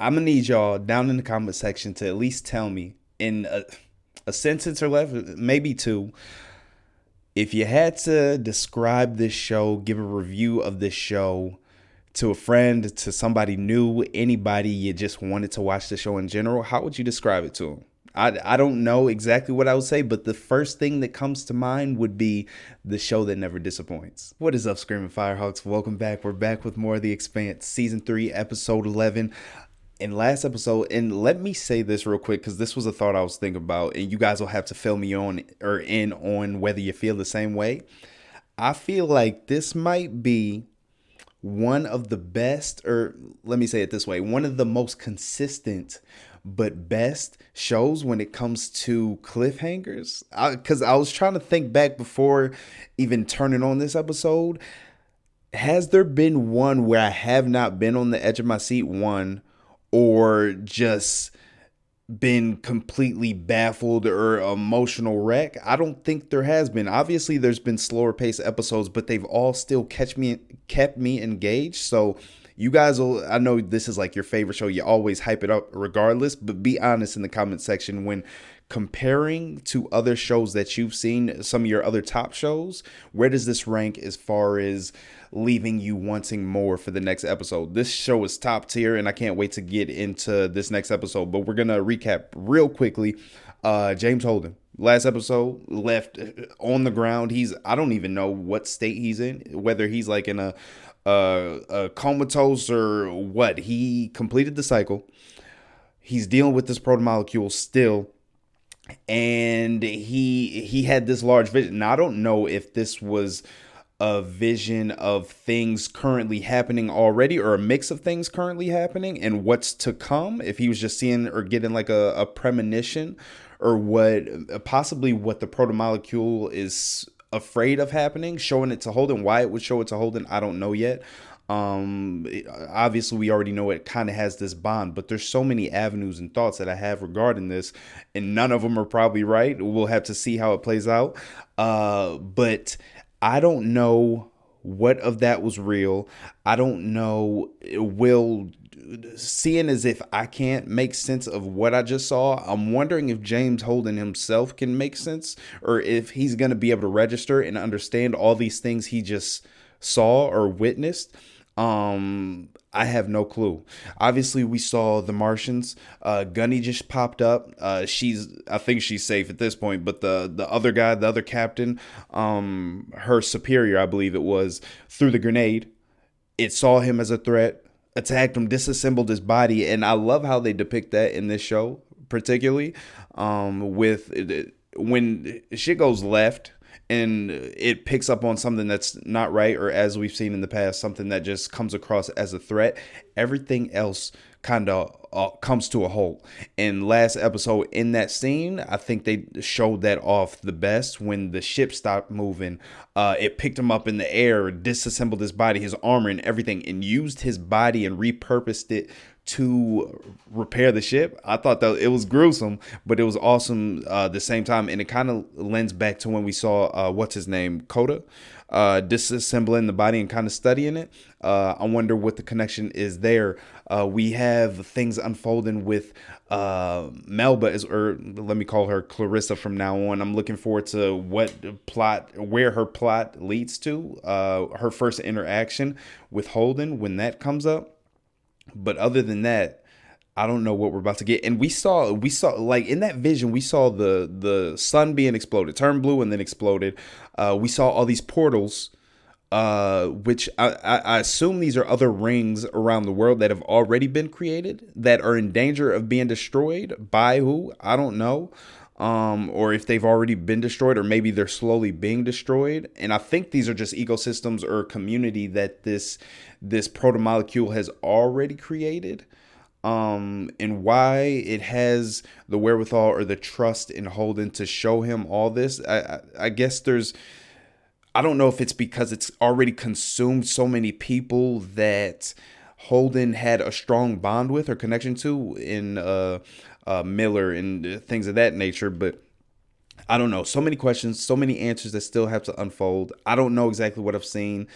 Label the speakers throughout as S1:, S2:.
S1: I'm gonna need y'all down in the comment section to at least tell me in a sentence or less, maybe two, if you had to describe this show, give a review of this show to a friend, to somebody new, anybody you just wanted to watch the show in general, how would you describe it to them? I don't know exactly what I would say, but the first thing that comes to mind would be the show that never disappoints. What is up, Screaming Firehawks? Welcome back. We're back with more of The Expanse, Season 3, Episode 11. In last episode, and let me say this real quick because this was a thought I was thinking about, and you guys will have to fill me on or in on whether you feel the same way. I feel like this might be one of the best, or let me say it this way, one of the most consistent but best shows when it comes to cliffhangers. Because I was trying to think back before even turning on this episode. Has there been one where I have not been on the edge of my seat, one, or just been completely baffled or emotional wreck? I don't think there has been. Obviously, there's been slower paced episodes, but they've all still kept me engaged. So you guys will, I know this is like your favorite show. You always hype it up regardless, but be honest in the comment section when comparing to other shows that you've seen, some of your other top shows, where does this rank as far as leaving you wanting more for the next episode? This show is top tier, and I can't wait to get into this next episode. But we're gonna recap real quickly. James Holden, last episode, left on the ground. I don't even know what state he's in, whether he's like in a comatose or what. He completed the cycle. He's dealing with this protomolecule still, and he had this large vision. Now I don't know if this was a vision of things currently happening already or a mix of things currently happening and what's to come, if he was just seeing or getting like a premonition, or what possibly what the protomolecule is afraid of happening, showing it to Holden. Why it would show it to Holden, I don't know yet. Obviously we already know it kind of has this bond, but there's so many avenues and thoughts that I have regarding this, and none of them are probably right. We'll have to see how it plays out. But I don't know what of that was real. I don't know. Will Seeing as if I can't make sense of what I just saw, I'm wondering if James Holden himself can make sense, or if he's going to be able to register and understand all these things he just saw or witnessed. I have no clue. Obviously, we saw the Martians. Gunny just popped up. I think she's safe at this point. But the other guy, the other captain, her superior, I believe it was, threw the grenade. It saw him as a threat, attacked him, disassembled his body, and I love how they depict that in this show, particularly with when shit goes left and it picks up on something that's not right, or as we've seen in the past, something that just comes across as a threat, everything else kind of comes to a halt. And last episode, in that scene, I think they showed that off the best when the ship stopped moving. It picked him up in the air, disassembled his body, his armor and everything, and used his body and repurposed it to repair the ship. I thought that it was gruesome, but it was awesome at the same time. And it kind of lends back to when we saw, what's his name, Coda, disassembling the body and kind of studying it. I wonder what the connection is there. We have things unfolding with Melba, or let me call her Clarissa from now on. I'm looking forward to where her plot leads to. Her first interaction with Holden, when that comes up. But other than that, I don't know what we're about to get. And we saw like in that vision, we saw the sun being exploded, turned blue and then exploded. We saw all these portals, which I assume these are other rings around the world that have already been created that are in danger of being destroyed by who? I don't know. Or if they've already been destroyed, or maybe they're slowly being destroyed. And I think these are just ecosystems or community that this protomolecule has already created. And why it has the wherewithal or the trust in Holden to show him all this. I guess I don't know if it's because it's already consumed so many people that Holden had a strong bond with or connection to in Miller and things of that nature. But I don't know. So many questions, so many answers that still have to unfold. I don't know exactly what I've seen.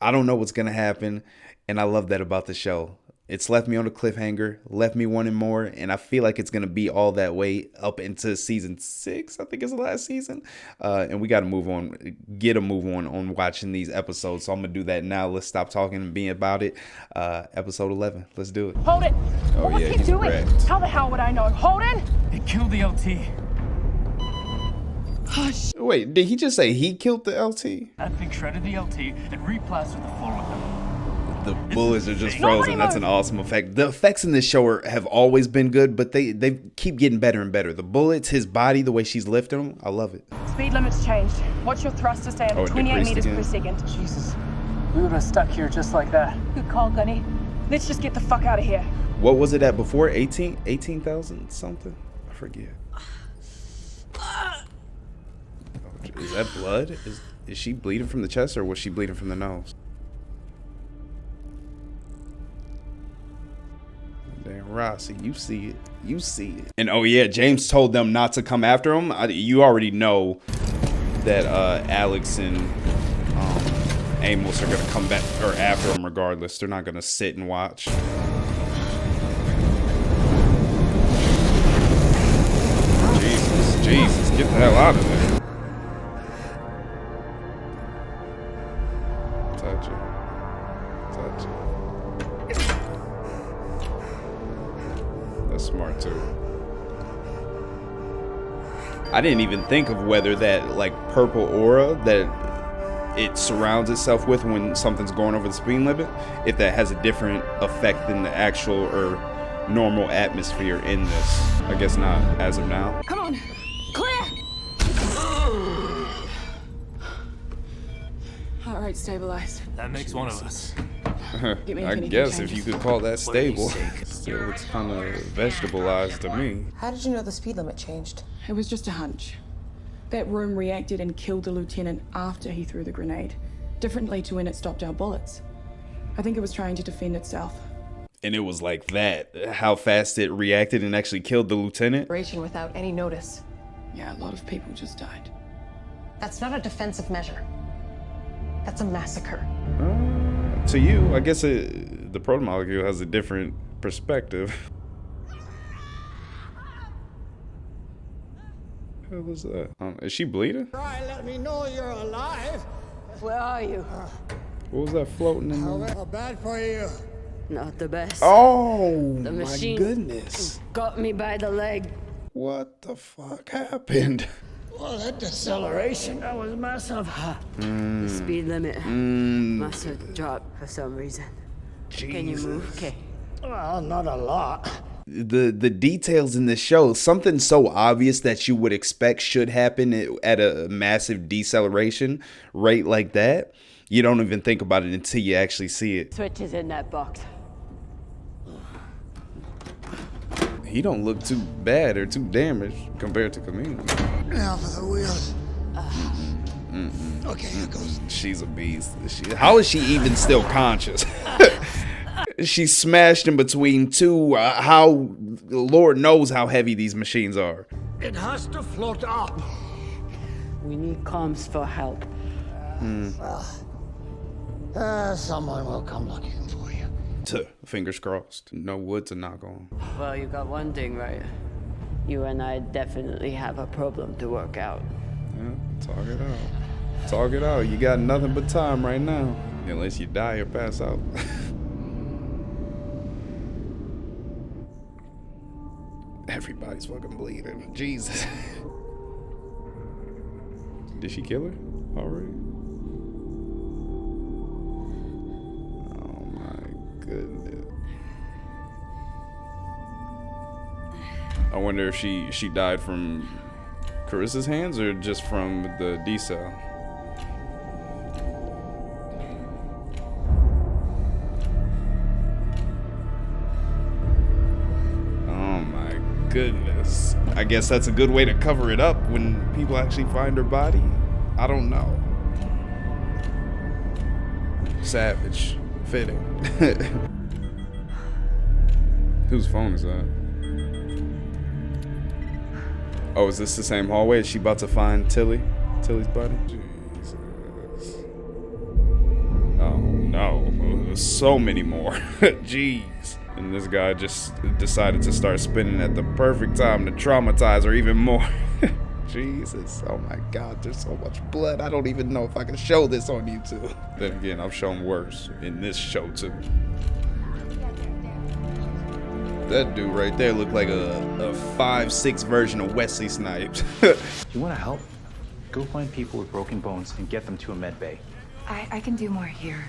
S1: I don't know what's going to happen. And I love that about the show. It's left me on a cliffhanger, left me wanting more, and I feel like it's going to be all that way up into season 6. I think it's the last season. And we got to move on, get a move on watching these episodes. So I'm going to do that now. Let's stop talking and being about it. Episode 11. Let's do it.
S2: Hold it.
S1: Oh,
S2: What was he doing?
S1: wrecked.
S2: How the hell would I know? Holden?
S3: It killed the LT.
S2: Hush.
S1: Wait, did he just say he killed the LT?
S3: That thing shredded the LT and replastered the floor with them.
S1: The bullets are just
S2: Nobody
S1: frozen. That's
S2: move.
S1: an awesome effect. The effects in this show have always been good, but they keep getting better and better. The bullets, his body, the way she's lifting him, I love it.
S2: Speed limit's changed. What's your thrust to stay
S1: Oh,
S2: under
S1: it
S2: 28
S1: decreased
S2: meters
S1: again.
S2: per second?
S3: Jesus. We would have stuck here just like that.
S2: Good call, Gunny. Let's just get the fuck out of here.
S1: What was it at before? 18,000 something? I forget. Is that blood? Is she bleeding from the chest or was she bleeding from the nose? Damn, Rossi, you see it. You see it. And oh yeah, James told them not to come after him. You already know that Alex and Amos are gonna come back or after him regardless. They're not gonna sit and watch. Jesus, get the hell out of there. Touch it. Touch it. That's smart too. I didn't even think of whether that like purple aura that it surrounds itself with when something's going over the speed limit, if that has a different effect than the actual or normal atmosphere in this. I guess not as of now.
S2: Come on. Clear! Heart rate stabilized.
S3: That makes one of us.
S2: Get me if
S1: I
S2: anything
S1: guess if
S2: changes.
S1: you could call that stable. Still looks kind of vegetableized to me.
S4: How did you know the speed limit changed?
S2: It was just a hunch. That room reacted and killed the lieutenant after he threw the grenade, differently to when it stopped our bullets. I think it was trying to defend itself.
S1: And it was like that, how fast it reacted and actually killed the lieutenant.
S4: Raging without any notice.
S2: Yeah, a lot of people just died.
S4: That's not a defensive measure. That's a massacre.
S1: To you, I guess the proto-molecule has a different perspective. What was that? Is she bleeding?
S5: Try let me know you're alive.
S6: Where are you?
S1: What was that floating in there?
S5: How bad for you?
S6: Not the best.
S1: Oh,
S6: The
S1: my
S6: machine
S1: goodness.
S6: got me by the leg.
S1: What the fuck happened?
S5: Well, that deceleration.
S6: That was massive. The speed limit must have dropped for some reason. Can you move? Okay.
S5: Well, not a lot.
S1: The details in this show, something so obvious that you would expect should happen at a massive deceleration rate like that, you don't even think about it until you actually see it.
S6: Switch is in that box.
S1: He don't look too bad or too damaged compared to Camino.
S5: Now for the wheels. Okay, here goes.
S1: She's a beast. How is she even still conscious? She smashed in between two. How Lord knows how heavy these machines are.
S5: It has to float up.
S6: We need comms for help.
S5: Someone will come looking for you.
S1: Fingers crossed. No wood to knock on.
S6: Well, you got one thing right. You and I definitely have a problem to work out.
S1: Yeah, talk it out. Talk it out. You got nothing but time right now. Unless you die or pass out. Everybody's fucking bleeding. Jesus. Did she kill her already? Oh my goodness. I wonder if she died from Carissa's hands or just from the decel. Goodness. I guess that's a good way to cover it up when people actually find her body. I don't know. Savage. Fitting. Whose phone is that? Oh, is this the same hallway? Is she about to find Tilly's body? Jesus. Oh no. There's so many more. Jeez. And this guy just decided to start spinning at the perfect time to traumatize her even more. Jesus, oh my God, there's so much blood. I don't even know if I can show this on YouTube. Then again, I've shown worse in this show too. That dude right there looked like a 5'6" version of Wesley Snipes.
S7: You want to help? Go find people with broken bones and get them to a med bay.
S8: I can do more here.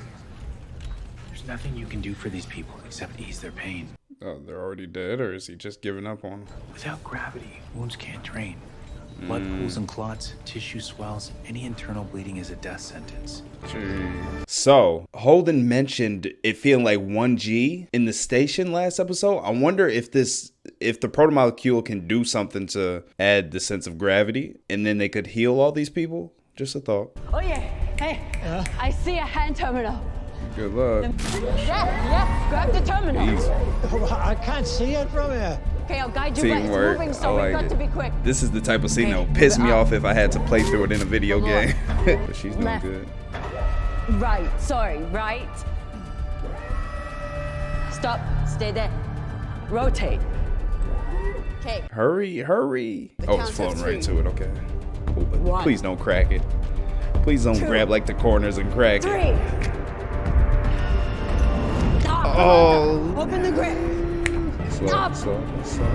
S7: There's nothing you can do for these people except ease their pain.
S1: Oh, they're already dead, or is he just giving up on them?
S7: Without gravity, wounds can't drain. Blood pools and clots, tissue swells, any internal bleeding is a death sentence.
S1: Jeez. So, Holden mentioned it feeling like 1G in the station last episode. I wonder if the protomolecule can do something to add the sense of gravity, and then they could heal all these people. Just a thought.
S6: Oh yeah. Hey, I see a hand terminal.
S1: Good luck.
S6: Yeah, grab the terminal.
S1: Easy.
S5: I can't see it from here.
S6: Okay, I'll guide you, but it's
S1: Teamwork.
S6: moving, so
S1: I
S6: we've
S1: like
S6: got to be quick.
S1: This is the type of scene that would piss me off if I had to play through it in a video game. But she's doing
S6: Left.
S1: good.
S6: Right, sorry, right. Stop, stay there. Rotate. Okay.
S1: Hurry, hurry. Oh, it's
S6: count
S1: floating
S6: of
S1: right
S6: three.
S1: to it. Okay. Cool, but
S6: One.
S1: please don't crack it. Please don't grab like the corners and crack it.
S6: 3. Stop.
S1: Oh.
S6: Open the grip.
S1: Slow,
S6: Stop.
S1: slow, slow.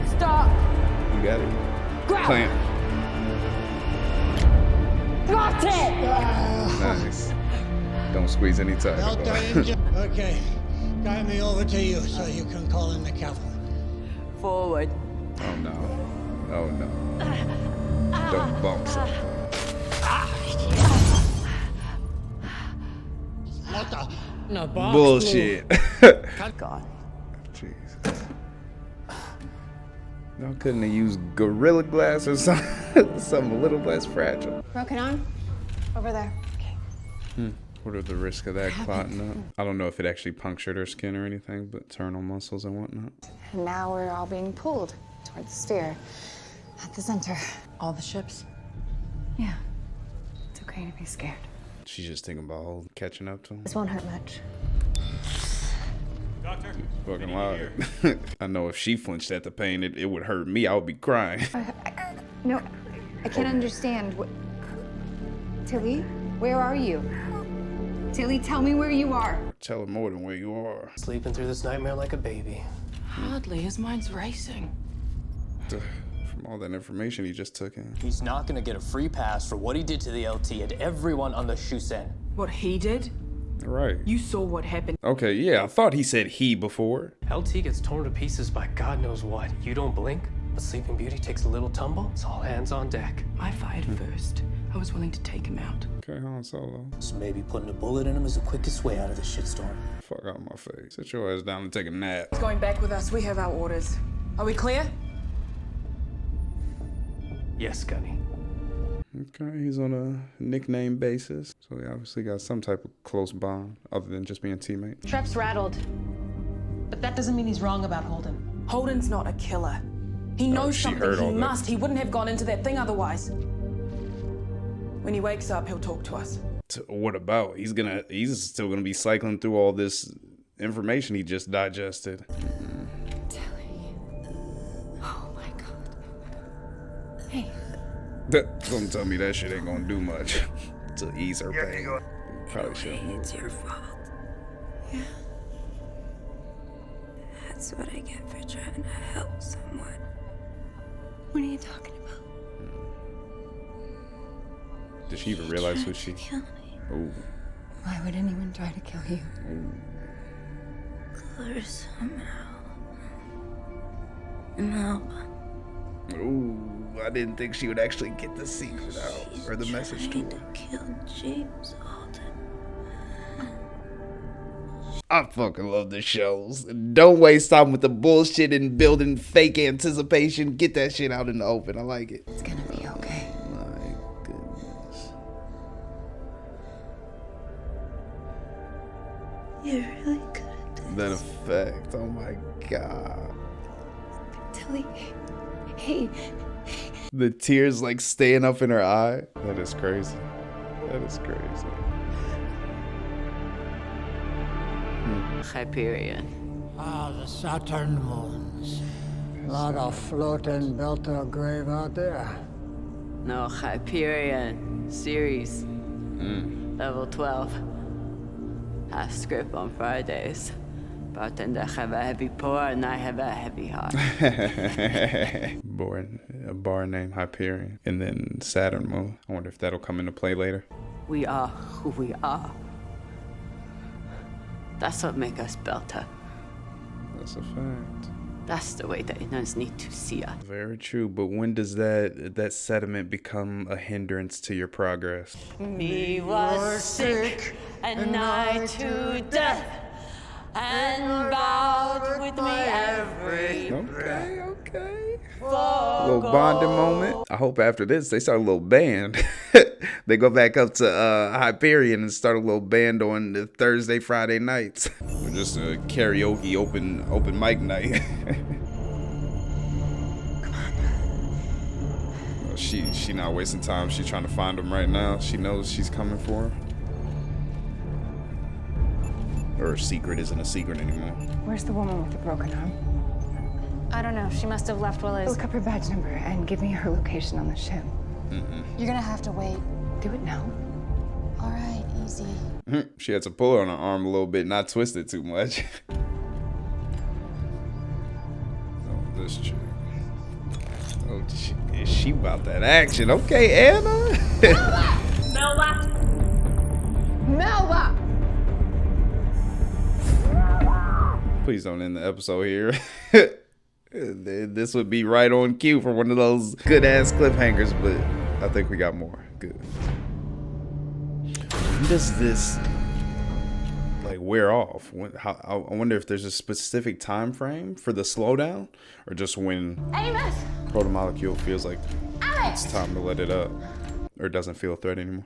S6: Stop.
S1: You got it.
S6: Grab.
S1: Clamp.
S6: Got it.
S1: Nice. Don't squeeze any tighter.
S5: Well
S1: though.
S5: done, Injun. Okay, guide me over to you so you can call in the cavalry.
S6: Forward.
S1: Oh no. Oh no. Don't bump something.
S5: What the? No box.
S1: Bullshit.
S6: God.
S1: Jeez. Y'all couldn't have used Gorilla Glass or something a little less fragile.
S4: Broken arm? Over there. Okay.
S1: What are the risks of that clotting up? I don't know if it actually punctured her skin or anything, but internal muscles and whatnot.
S4: And now we're all being pulled toward the sphere at the center.
S8: All the ships? Yeah. It's okay to be scared.
S1: She's just thinking about catching up to him.
S4: This won't hurt much.
S3: Doctor?
S1: Fucking loud. I know if she flinched at the pain, it would hurt me. I would be crying.
S8: No, I can't understand. Tilly, where are you? Tilly, tell me where you are.
S1: Tell her more than where you are.
S9: Sleeping through this nightmare like a baby.
S2: Hardly. His mind's racing.
S1: From all that information he just took in.
S9: He's not gonna get a free pass for what he did to the LT and everyone on the Shusen.
S2: What he did?
S1: Right.
S2: You saw what happened.
S1: Okay, yeah, I thought he said he before.
S9: LT gets torn to pieces by God knows what. You don't blink, but Sleeping Beauty takes a little tumble. It's all hands on deck.
S2: I fired first. I was willing to take him out.
S1: Okay, Han Solo.
S9: So maybe putting a bullet in him is the quickest way out of this shitstorm.
S1: Fuck out my face. Sit your ass down and take a nap.
S2: He's going back with us. We have our orders. Are we clear?
S9: Yes, Gunny.
S1: Okay, he's on a nickname basis. So they obviously got some type of close bond other than just being teammates.
S4: Trep's rattled. But that doesn't mean he's wrong about Holden.
S2: Holden's not a killer. He knows
S1: she
S2: something.
S1: heard
S2: He
S1: all that.
S2: must. He wouldn't have gone into that thing otherwise. When he wakes up, he'll talk to us.
S1: What about? He's still gonna be cycling through all this information he just digested.
S8: Tilly. Oh my God. Hey.
S1: Don't tell me that shit ain't gonna do much to ease her pain. Probably shouldn't move.
S8: It's your fault. Yeah. That's what I get for trying to help someone. What are you talking about?
S1: Did she even realize who she?
S8: Kill me.
S1: Ooh.
S8: Why would anyone try to kill you? Clear somehow. And help.
S1: Ooh, I didn't think she would actually get the secret out or the message to her.
S8: Kill James Holden.
S1: I fucking love the shows. Don't waste time with the bullshit and building fake anticipation. Get that shit out in the open. I like it.
S8: It's gonna be okay.
S1: My goodness.
S8: You're really good at this.
S1: That effect. Oh my god.
S8: Tilly. Hey.
S1: The tears like staying up in her eye. That is crazy. That is crazy.
S6: Hyperion.
S5: Ah, the Saturn moons. Lot of floating Belter grave out there.
S6: No, Hyperion. Series. Level 12. Half script on Fridays. Bartender have a heavy pour and I have a heavy heart.
S1: A bar named Hyperion. And then Saturn Moon. I wonder if that'll come into play later.
S6: We are who we are. That's what makes us Belter.
S1: That's a fact.
S6: That's the way the inners need to see us.
S1: Very true, but when does that sediment become a hindrance to your progress?
S6: Me was sick and nigh to death, and bowed with me every breath.
S1: Okay. A little bonding moment. I hope after this they start a little band. They go back up to Hyperion and start a little band on the Thursday, Friday nights. Or just a karaoke open mic night.
S6: Come on.
S1: Well, she not wasting time. She's trying to find him right now. She knows she's coming for him. Her secret isn't a secret anymore.
S8: Where's the woman with the broken arm?
S10: I don't know. She must have left Willis.
S8: Look up her badge number and give me her location on the ship.
S10: You're gonna have to wait.
S8: Do it now.
S10: All right, easy.
S1: She had to pull her on her arm a little bit, not twist it too much. Oh, this chick. Oh, is she about that action? Okay, Anna.
S10: Melba!
S8: Melba!
S1: Please don't end the episode here. This would be right on cue for one of those good ass cliffhangers, but I think we got more. Good. When does this like wear off? I wonder if there's a specific time frame for the slowdown, or just when
S10: Amos!
S1: protomolecule feels like
S10: Alex!
S1: it's time to let it up, or it doesn't feel a threat anymore.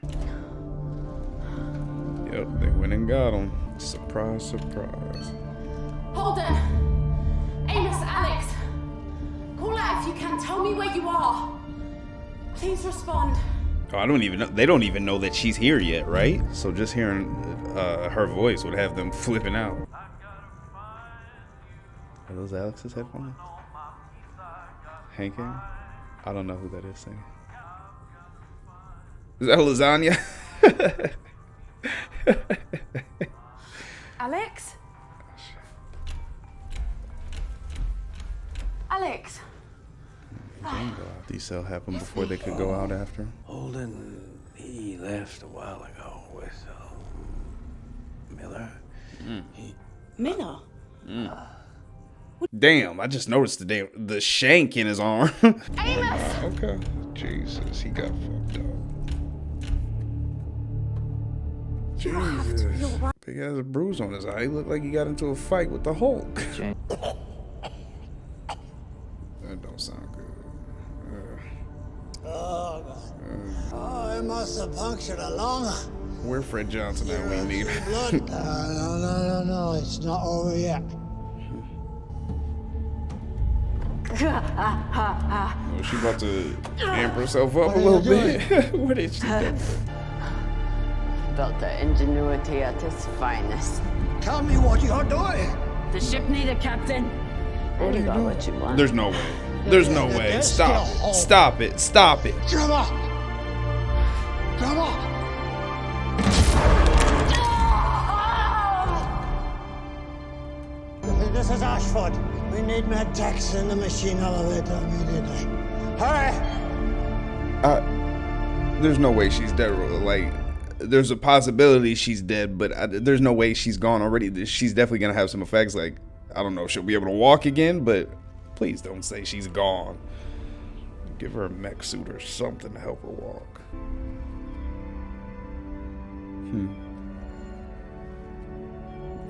S1: Yep, they went and got him. Surprise, surprise.
S10: Holden! Amos, Alex! Call out if you can. Tell me where you are. Please respond.
S1: Oh, I don't even know. They don't even know that she's here yet, right? So just hearing her voice would have them flipping out. Are those Alex's headphones? Hank? I don't know who that is saying. Is that lasagna?
S10: Alex? Alex?
S1: These cell happened before they could go out after.
S7: Holden, he left a while ago with Miller.
S6: Miller?
S1: Damn, I just noticed the shank in his arm.
S10: Amos!
S1: Okay. Jesus, he got fucked up. Jesus. Big ass bruise on his eye. He looked like he got into a fight with the Hulk. That don't sound good.
S5: Oh, God. Oh, it must have punctured a lung.
S1: Where Fred Johnson that we need?
S5: Blood. No. It's not over yet.
S1: Oh, she about to amp herself up a little bit. What did she do?
S6: Built the ingenuity at its finest.
S5: Tell me what you're doing.
S6: The ship need a captain. And you got what you want.
S1: There's no way. There's no way. Stop it. Stop it. Stop it.
S5: Come on. Come on. This is Ashford. We need med techs in the machine elevator immediately. Hurry!
S1: There's no way she's dead. Like, there's a possibility she's dead, but there's no way she's gone already. She's definitely gonna have some effects. Like, I don't know if she'll be able to walk again, but please don't say she's gone. Give her a mech suit or something to help her walk.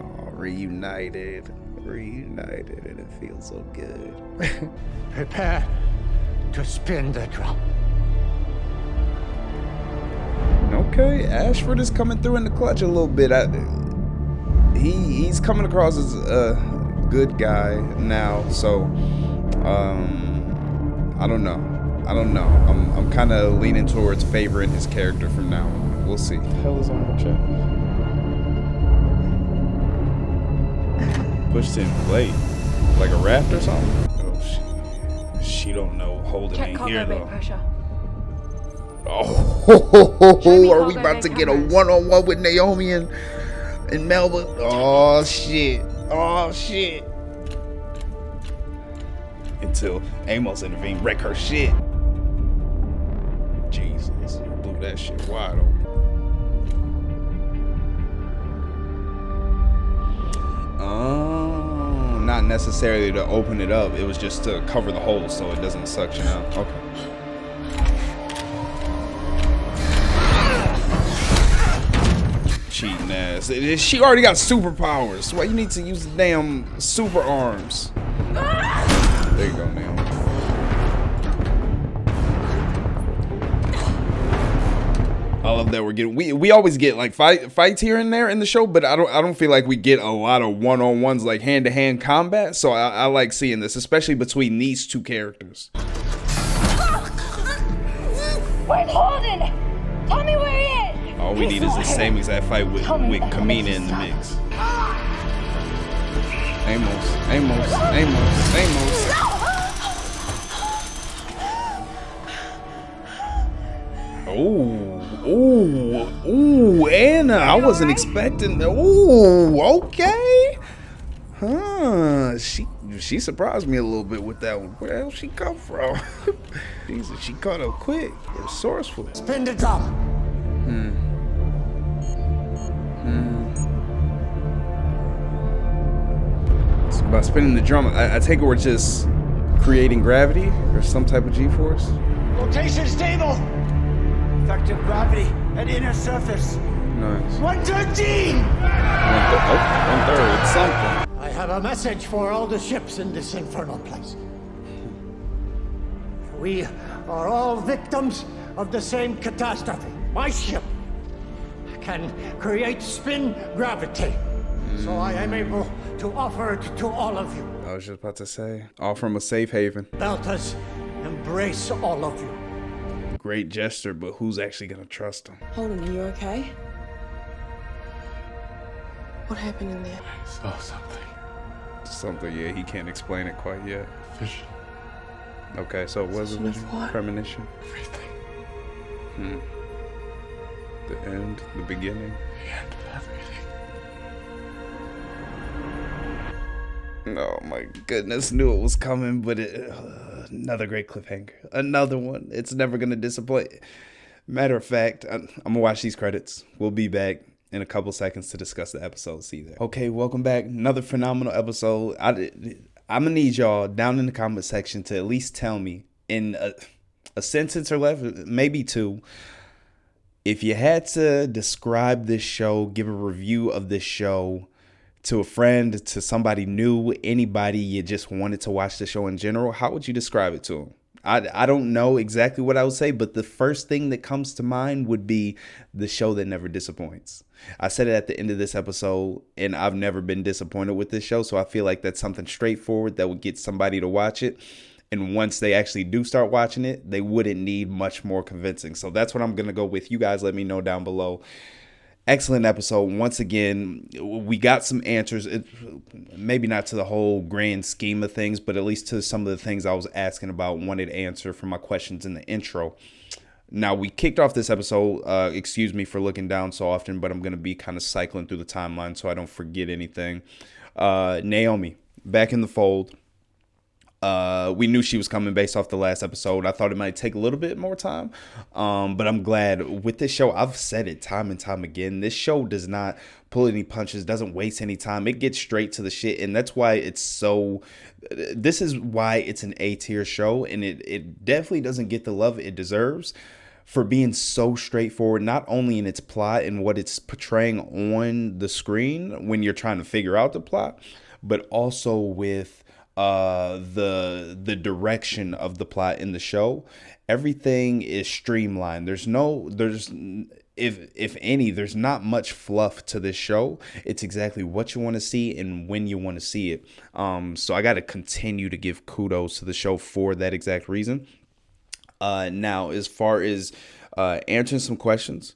S1: Oh, reunited, and it feels so good.
S5: Prepare to spin the drum.
S1: Okay, Ashford is coming through in the clutch a little bit. He's coming across as a good guy now, so I don't know. I'm kind of leaning towards favoring his character from now on. We'll see. What the hell is on her chest? pushed in plate, like a raft or something. Oh, she don't know Holden
S10: Check
S1: ain't
S10: cargo
S1: here
S10: bay
S1: though.
S10: pressure.
S1: Oh, are we about to get a one-on-one with Naomi and Melba? Oh shit! Oh shit! Until Amos intervened, wreck her shit. Jesus, blew that shit wide open. Oh, not necessarily to open it up. It was just to cover the hole so it doesn't suction out. Okay. Cheating ass. She already got superpowers. Why you need to use the damn super arms? There you go, Naomi. I love that we're getting we always get like fights here and there in the show, but I don't feel like we get a lot of one-on-ones like hand-to-hand combat. So I like seeing this, especially between these two characters.
S10: Where's Holden? Tell me where he is.
S1: All we need is the same exact fight with Kamina in the mix. Amos. Ooh, Anna, I wasn't expecting. Ooh, okay. Huh, she surprised me a little bit with that one. Where the hell she come from? Jesus, she caught up quick, resourceful.
S5: Spin the drum.
S1: So by spinning the drum, I take it we're just creating gravity or some type of G-force.
S5: Rotation stable. Effective gravity at inner surface.
S1: Nice.
S5: 113!
S1: One-third, it's something.
S5: I have a message for all the ships in this infernal place. We are all victims of the same catastrophe. My ship can create spin gravity, so I am able to offer it to all of you.
S1: I was just about to say, all from a safe haven.
S5: Belters, embrace all of you.
S1: Great gesture, but who's actually gonna trust him?
S2: Holden, are you okay? What happened in there?
S3: I saw something.
S1: Something, yeah, he can't explain it quite yet.
S3: Vision.
S1: Okay, so it was a vision,
S2: What?
S1: premonition.
S3: Everything.
S1: The end, the beginning.
S3: The end of everything.
S1: Oh my goodness, knew it was coming, but another great cliffhanger. Another one. It's never gonna disappoint. Matter of fact, I'm gonna watch these credits. We'll be back in a couple seconds to discuss the episode. See you there. Okay, welcome back. Another phenomenal episode. I'm gonna need y'all down in the comment section to at least tell me in a sentence or less, maybe two, if you had to describe this show, give a review of this show to a friend, to somebody new, anybody you just wanted to watch the show in general, how would you describe it to them? I don't know exactly what I would say, but the first thing that comes to mind would be the show that never disappoints. I said it at the end of this episode, and I've never been disappointed with this show, so I feel like that's something straightforward that would get somebody to watch it. And once they actually do start watching it, they wouldn't need much more convincing. So that's what I'm going to go with. You guys let me know down below. Excellent episode. Once again, we got some answers. Maybe not to the whole grand scheme of things, but at least to some of the things I was asking about, wanted answer for my questions in the intro. Now, we kicked off this episode. Excuse me for looking down so often, but I'm going to be kind of cycling through the timeline so I don't forget anything. Naomi, back in the fold. We knew she was coming based off the last episode. I thought it might take a little bit more time, but I'm glad with this show. I've said it time and time again. This show does not pull any punches, doesn't waste any time. It gets straight to the shit, and that's why it's so. This is why it's an A-tier show, and it definitely doesn't get the love it deserves for being so straightforward, not only in its plot and what it's portraying on the screen when you're trying to figure out the plot, but also with the direction of the plot in the show. Everything is streamlined. There's if any, there's not much fluff to this show. It's exactly what you want to see and when you want to see it. So I got to continue to give kudos to the show for that exact reason. Now, as far as answering some questions,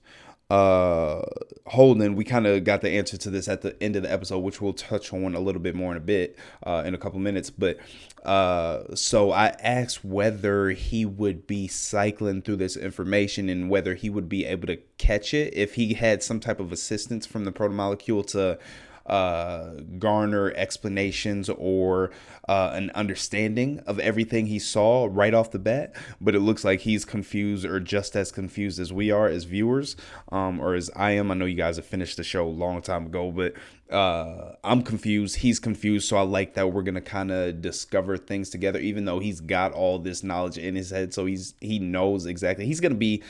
S1: Holden, we kind of got the answer to this at the end of the episode, which we'll touch on a little bit more in a bit, in a couple minutes. But so I asked whether he would be cycling through this information and whether he would be able to catch it if he had some type of assistance from the protomolecule to garner explanations or an understanding of everything he saw right off the bat. But it looks like he's confused, or just as confused as we are as viewers, or as I am. I know you guys have finished the show a long time ago, but I'm confused, he's confused. So I like that we're gonna kind of discover things together, even though he's got all this knowledge in his head. So he knows exactly, he's gonna be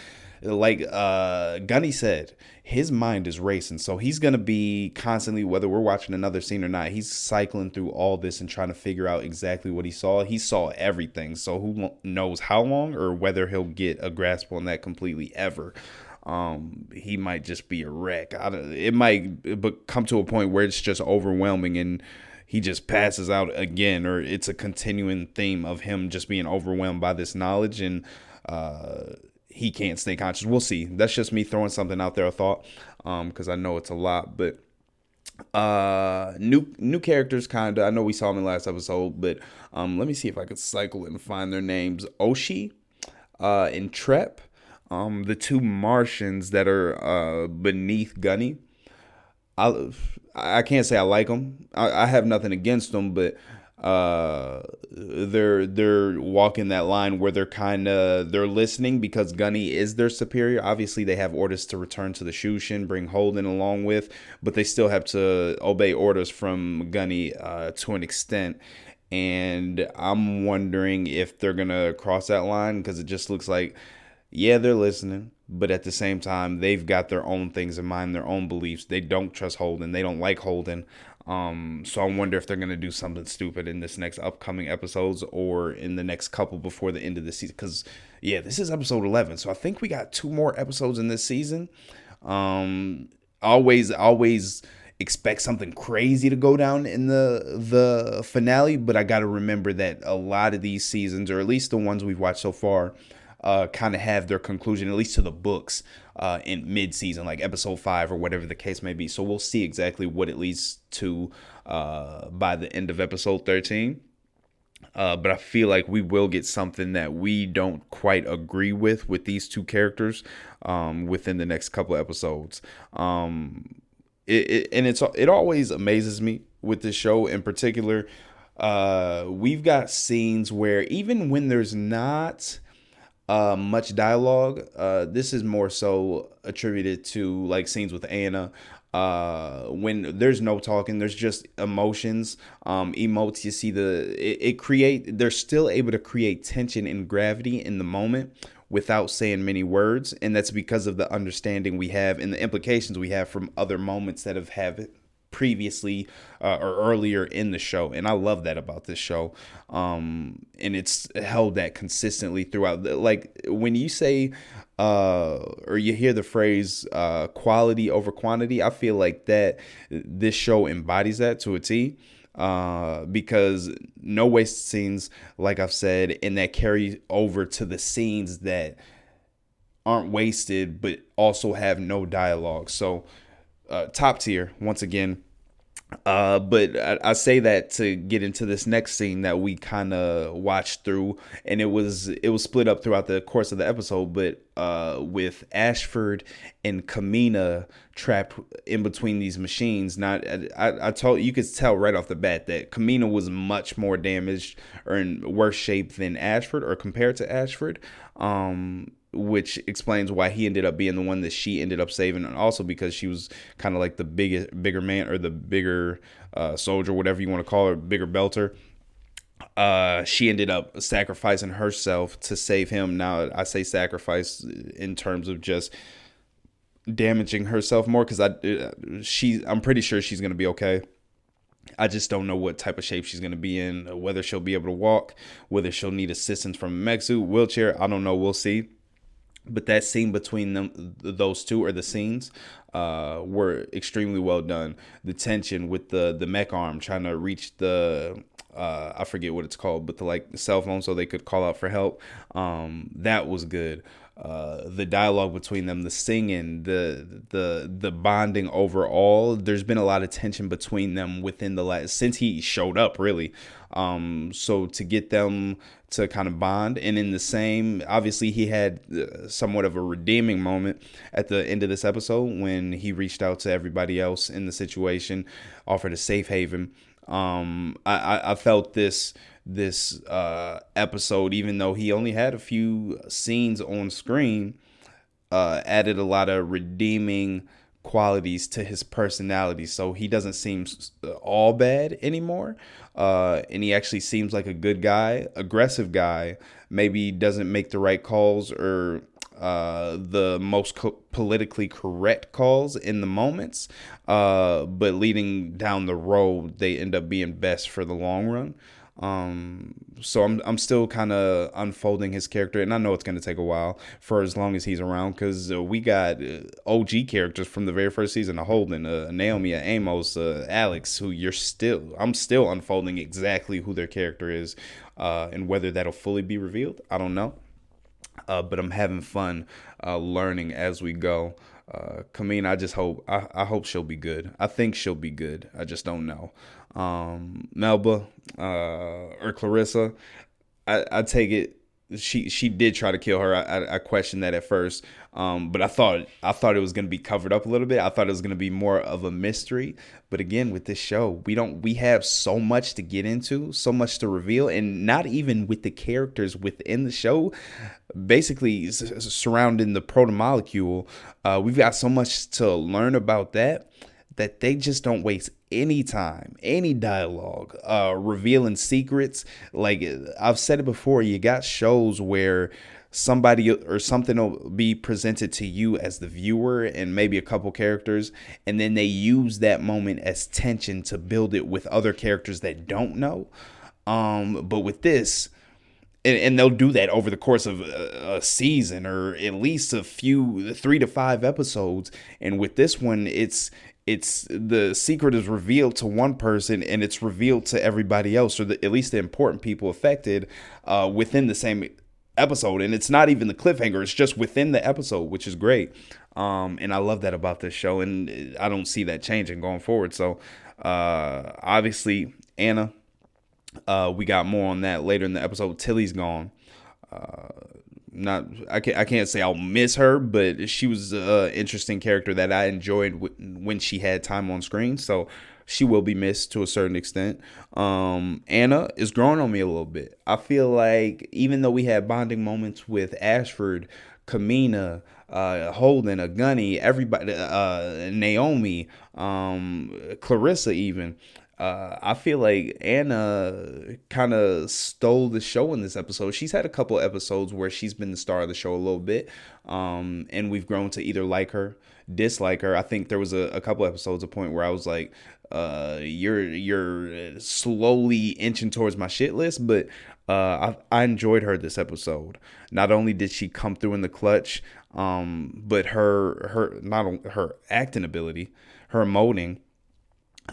S1: like Gunny said, his mind is racing. So he's going to be constantly, whether we're watching another scene or not, he's cycling through all this and trying to figure out exactly what he saw. He saw everything. So who knows how long, or whether he'll get a grasp on that completely ever. He might just be a wreck. It might come to a point where it's just overwhelming and he just passes out again, or it's a continuing theme of him just being overwhelmed by this knowledge and he can't stay conscious. We'll see. That's just me throwing something out there, a thought, because I know it's a lot. But new characters, kind of. I know we saw them in the last episode, but let me see if I could cycle and find their names. Oshi and Trep, the two Martians that are beneath Gunny. I can't say I like them. I have nothing against them, but they're walking that line where they're listening because Gunny is their superior. Obviously they have orders to return to the Shushin, bring Holden along with, but they still have to obey orders from Gunny to an extent. And I'm wondering if they're gonna cross that line, because it just looks like, yeah, they're listening, but at the same time they've got their own things in mind, their own beliefs. They don't trust Holden, they don't like Holden. So I wonder if they're going to do something stupid in this next upcoming episodes, or in the next couple before the end of the season. Because, yeah, this is episode 11. So I think we got 2 more episodes in this season. Always expect something crazy to go down in the finale. But I got to remember that a lot of these seasons, or at least the ones we've watched so far, kind of have their conclusion, at least to the books, in mid-season, like episode 5 or whatever the case may be. So we'll see exactly what it leads to by the end of episode 13. But I feel like we will get something that we don't quite agree with these two characters within the next couple of episodes. It always amazes me with this show in particular. We've got scenes where even when there's not much dialogue, this is more so attributed to like scenes with Anna, when there's no talking, there's just emotions, emotes. You see they're still able to create tension and gravity in the moment without saying many words, and that's because of the understanding we have and the implications we have from other moments that have previously or earlier in the show. And I love that about this show, and it's held that consistently throughout. Like when you say or you hear the phrase quality over quantity, I feel like that this show embodies that to a T, because no wasted scenes, like I've said, and that carry over to the scenes that aren't wasted but also have no dialogue. So top tier once again. But I say that to get into this next scene that we kind of watched through, and it was split up throughout the course of the episode, but with Ashford and Kamina trapped in between these machines. I told you could tell right off the bat that Kamina was much more damaged or in worse shape than Ashford, or compared to Ashford. Which explains why he ended up being the one that she ended up saving, and also because she was kind of like the bigger man, or the bigger soldier, whatever you want to call her, bigger belter. She ended up sacrificing herself to save him. Now I say sacrifice in terms of just damaging herself more, because I'm pretty sure she's gonna be okay. I just don't know what type of shape she's going to be in, whether she'll be able to walk, whether she'll need assistance from a mech suit, wheelchair. I don't know. We'll see. But that scene between them, those two, or the scenes, were extremely well done. The tension with the mech arm trying to reach the I forget what it's called, but the cell phone so they could call out for help. That was good. the dialogue between them, the singing, the bonding overall. There's been a lot of tension between them within the last since he showed up, really. So to get them to kind of bond, and in the same, obviously he had somewhat of a redeeming moment at the end of this episode when he reached out to everybody else in the situation, offered a safe haven. I felt this episode, even though he only had a few scenes on screen, added a lot of redeeming qualities to his personality. So he doesn't seem all bad anymore. And he actually seems like a good guy, aggressive guy, maybe doesn't make the right calls or the most politically correct calls in the moments, but leading down the road, they end up being best for the long run. So I'm still kind of unfolding his character, and I know it's going to take a while for as long as he's around, because we got OG characters from the very first season of Holden, Naomi, Amos, Alex, who I'm still unfolding exactly who their character is, and whether that'll fully be revealed, I don't know. But I'm having fun learning as we go. Kamina, I hope she'll be good. I think she'll be good. I just don't know. Melba or Clarissa, I take it. She did try to kill her. I questioned that at first, but I thought it was going to be covered up a little bit. I thought it was going to be more of a mystery. But again, with this show, we have so much to get into, so much to reveal, and not even with the characters within the show, basically surrounding the protomolecule. We've got so much to learn about that they just don't waste any time, any dialogue, revealing secrets. Like I've said it before, you got shows where somebody or something will be presented to you as the viewer and maybe a couple characters, and then they use that moment as tension to build it with other characters that don't know. But with this, and they'll do that over the course of a season or at least a few 3 to 5 episodes. And with this one, it's the secret is revealed to one person and it's revealed to everybody else, or at least the important people affected within the same episode. And it's not even the cliffhanger, it's just within the episode, which is great. And I love that about this show, and I don't see that changing going forward. So obviously Anna, we got more on that later in the episode. Tilly's gone. I can't say I'll miss her, but she was an interesting character that I enjoyed when she had time on screen. So she will be missed to a certain extent. Anna is growing on me a little bit. I feel like even though we had bonding moments with Ashford, Kamina, Holden, Gunny, everybody, Naomi, Clarissa even, I feel like Anna kind of stole the show in this episode. She's had a couple episodes where she's been the star of the show a little bit, and we've grown to either like her, dislike her. I think there was a couple episodes, a point where I was like, you're slowly inching towards my shit list, but I enjoyed her this episode. Not only did she come through in the clutch, but her acting ability, her emoting,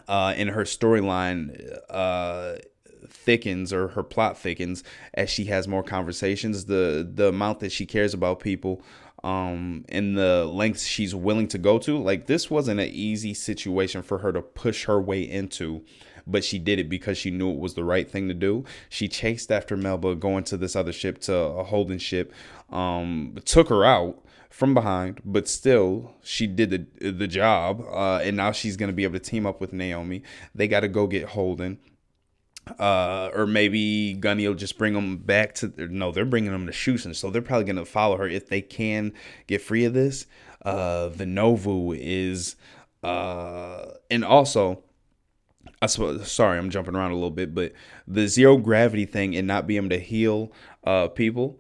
S1: and her storyline thickens, or her plot thickens, as she has more conversations. The amount that she cares about people, and the lengths she's willing to go to. Like, this wasn't an easy situation for her to push her way into, but she did it because she knew it was the right thing to do. She chased after Melba, going to this other ship, to a Holden ship, took her out from behind, but still she did the job, and now she's going to be able to team up with Naomi. They got to go get Holden, or maybe Gunny will just bring them back to, no, they're bringing them to Shusen, so they're probably going to follow her if they can get free of this. The Novu is, and also, I suppose, sorry, I'm jumping around a little bit, but the zero gravity thing and not being able to heal people,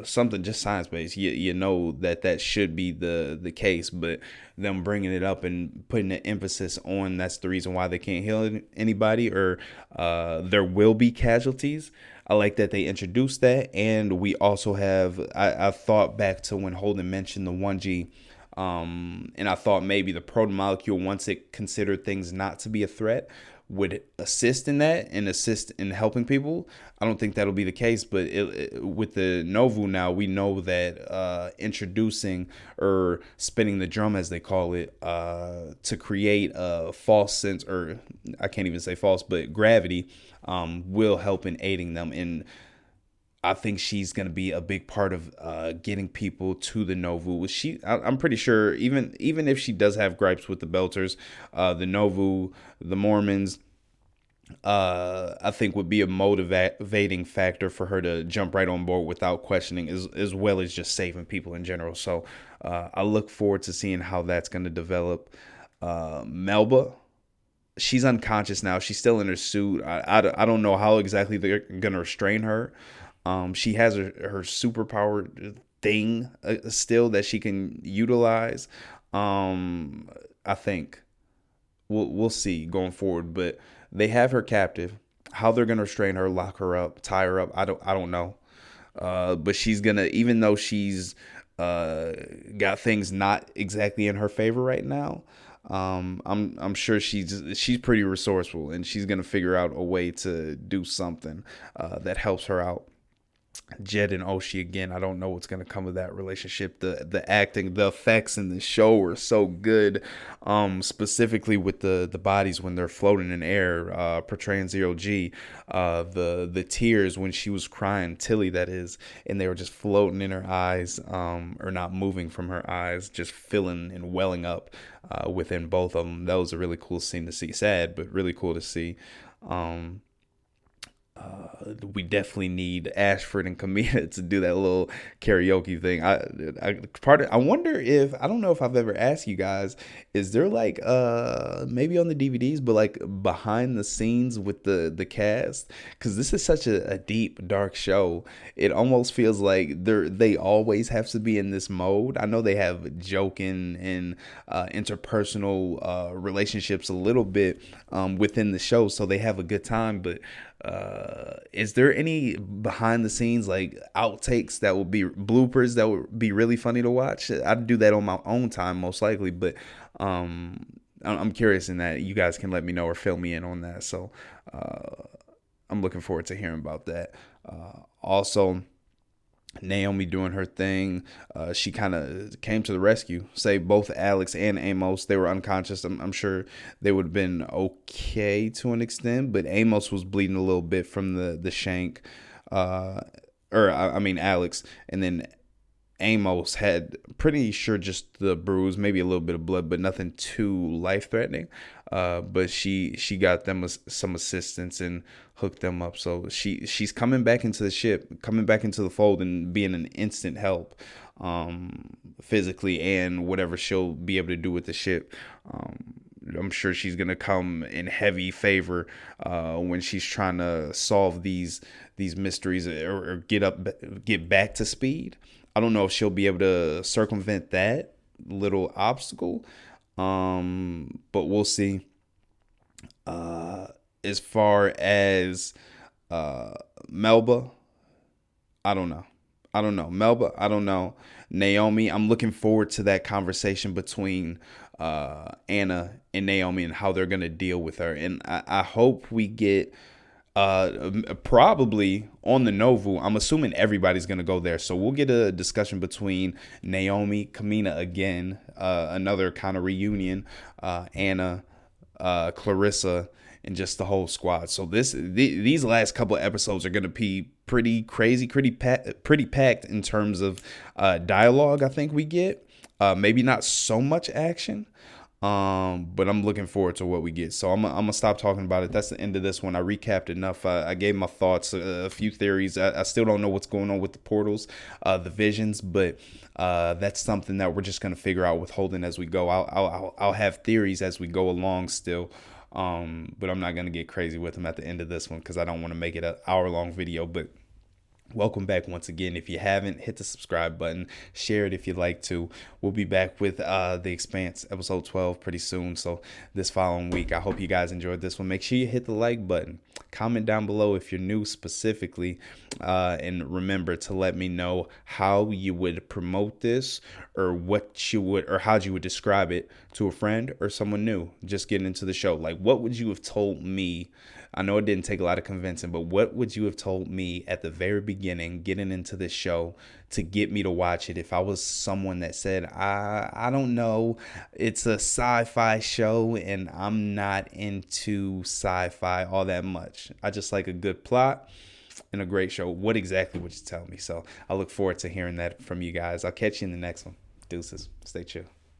S1: something just science-based, you know that should be the case, but them bringing it up and putting the emphasis on that's the reason why they can't heal anybody, or there will be casualties. I like that they introduced that. And we also have, I thought back to when Holden mentioned the 1G, and I thought maybe the protomolecule, once it considered things not to be a threat, would assist in that and assist in helping people. I don't think that'll be the case, but with the Novu now, we know that introducing or spinning the drum, as they call it, to create a false sense, or I can't even say false, but gravity, will help in aiding them. And I think she's going to be a big part of getting people to the Novu. I'm pretty sure even if she does have gripes with the Belters, the Novu, the Mormons, I think would be a motivating factor for her to jump right on board without questioning, as well as just saving people in general. So I look forward to seeing how that's going to develop. Melba, she's unconscious now. She's still in her suit. I don't know how exactly they're going to restrain her. She has her superpower thing still that she can utilize. I think we'll see going forward, but they have her captive. How they're gonna restrain her, lock her up, tie her up, I don't know. But she's gonna, even though she's got things not exactly in her favor right now, I'm sure she's pretty resourceful, and she's gonna figure out a way to do something that helps her out. Jed and Oshi, again, I don't know what's going to come of that relationship. The acting, the effects in the show were so good, specifically with the bodies when they're floating in air, portraying Zero G, the tears when she was crying, Tilly that is, and they were just floating in her eyes, or not moving from her eyes, just filling and welling up within both of them. That was a really cool scene to see. Sad, but really cool to see. We definitely need Ashford and Camila to do that little karaoke thing. I wonder if, I don't know if I've ever asked you guys, is there like maybe on the DVDs, but like behind the scenes with the cast? Because this is such a deep, dark show. It almost feels like they always have to be in this mode. I know they have joking and interpersonal relationships a little bit within the show, so they have a good time, but is there any behind the scenes like outtakes that will be bloopers that would be really funny to watch? I'd do that on my own time most likely, but I'm curious in that. You guys can let me know or fill me in on that. So I'm looking forward to hearing about that. Also, Naomi doing her thing. She kind of came to the rescue, saved both Alex and Amos. They were unconscious. I'm sure they would have been okay to an extent, but Amos was bleeding a little bit from the shank, I mean Alex, and then Amos had, pretty sure, just the bruise, maybe a little bit of blood, but nothing too life-threatening. But she got them some assistance and hooked them up. So she's coming back into the ship, coming back into the fold, and being an instant help, physically and whatever she'll be able to do with the ship. I'm sure she's gonna come in heavy favor when she's trying to solve these mysteries or get back to speed. I don't know if she'll be able to circumvent that little obstacle, but we'll see. As far as Melba, I don't know. Melba, I don't know. Naomi, I'm looking forward to that conversation between Anna and Naomi and how they're going to deal with her. And I hope we get probably on the Novu. I'm assuming everybody's going to go there. So we'll get a discussion between Naomi, Kamina again, another kind of reunion, Anna, Clarissa, and just the whole squad. So these last couple of episodes are going to be pretty crazy, pretty packed in terms of dialogue. I think we get maybe not so much action, but I'm looking forward to what we get. So I'm gonna stop talking about it. That's the end of this one. I recapped enough. I gave my thoughts, a few theories. I still don't know what's going on with the portals, the visions, but that's something that we're just gonna figure out with Holden as we go. I'll have theories as we go along still. But I'm not going to get crazy with them at the end of this one because I don't want to make it an hour-long video. But welcome back once again. If you haven't, hit the subscribe button. Share it if you'd like to. We'll be back with The Expanse, episode 12, pretty soon. So this following week, I hope you guys enjoyed this one. Make sure you hit the like button. Comment down below if you're new specifically, and remember to let me know how you would promote this, or what you would, or how you would describe it to a friend or someone new just getting into the show. Like, what would you have told me? I know it didn't take a lot of convincing, but what would you have told me at the very beginning getting into this show to get me to watch it if I was someone that said, I don't know, it's a sci-fi show and I'm not into sci-fi all that much. I just like a good plot and a great show. What exactly would you tell me? So I look forward to hearing that from you guys. I'll catch you in the next one. Deuces. Stay chill.